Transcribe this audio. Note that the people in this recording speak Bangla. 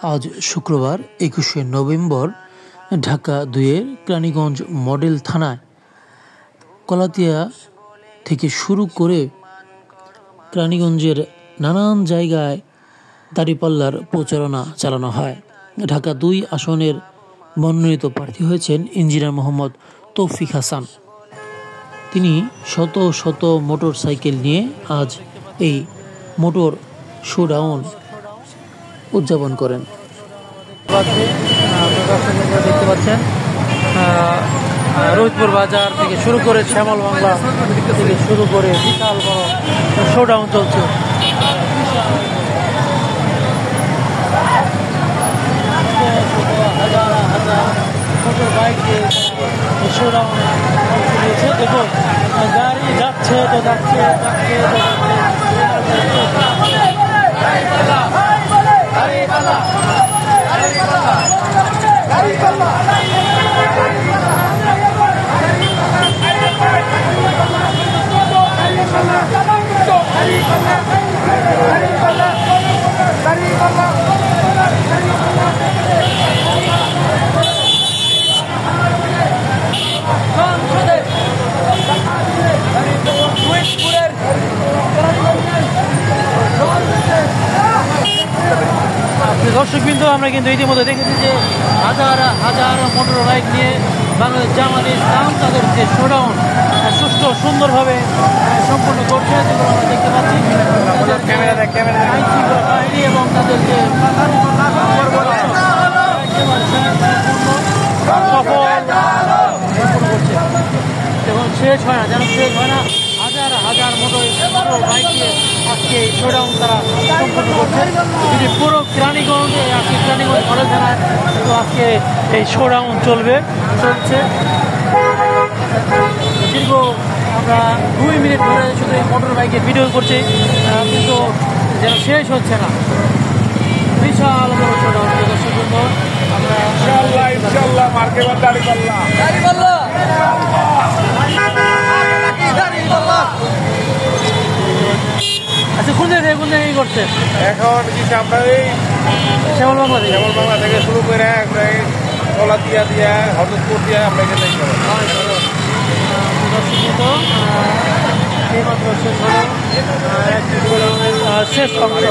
আজ শুক্রবার ২১শে নভেম্বর ঢাকা ২-এর কেরানীগঞ্জ মডেল থানায় কলাতিয়া থেকে শুরু করে কেরানীগঞ্জের নানান জায়গায় দাঁড়িপাল্লার প্রচারণা চালানো হয়। ঢাকা ২ আসনের মনোনীত প্রার্থী হয়েছেন ইঞ্জিনিয়ার মোহাম্মদ তৌফিক হাসান। তিনি শত শত মোটর সাইকেল নিয়ে আজ এই মোটর শোডাউন উদযাপন করেন। দেখতে পাচ্ছেন রোহিতপুর বাজার থেকে শুরু করে শ্যামল বাংলা থেকে শুরু করে বিশাল বড় শোডাউন চলছে। হাজার হাজার মোটর বাইক দিয়ে শোডাউন দিয়েছে। দেখুন গাড়ি যাচ্ছে তো যাচ্ছে দর্শকবৃন্দ, আমরা কিন্তু ইতিমধ্যে দেখেছি যে হাজার হাজার মোটর বাইক নিয়ে বাংলাদেশ জামাতে ইসলাম তাদের যে শোডাউন সুষ্ঠু সুন্দরভাবে সম্পন্ন করছে, যেগুলো আমরা দেখতে পাচ্ছি বাহিনী এবং তাদের যে এবং শেষ হয় না, যেন শেষ হয় না। হাজার হাজার মোটর বাইক দিয়ে আজকে শোডাউন তারা সম্পন্ন করছে। যদি পুরো কেরানীগঞ্জে আজকে কেরানীগঞ্জ মডেল থানায় তো আজকে এই শোডাউন চলছে। দীর্ঘ আমরা 2 মিনিট ধরে শুধু এই মোটর বাইকে ভিডিও করছি, কিন্তু যেন শেষ হচ্ছে না। বিশাল বড় শোডাউন দর্শক আমরা আচ্ছা, কোন জায়গায় করছে এখন কি আমরা এই শ্যামল বাংলা থেকে শুরু করে কলাতিয়া দিয়া হরদপুর দিয়া আমরা এখানে শেষ অংশ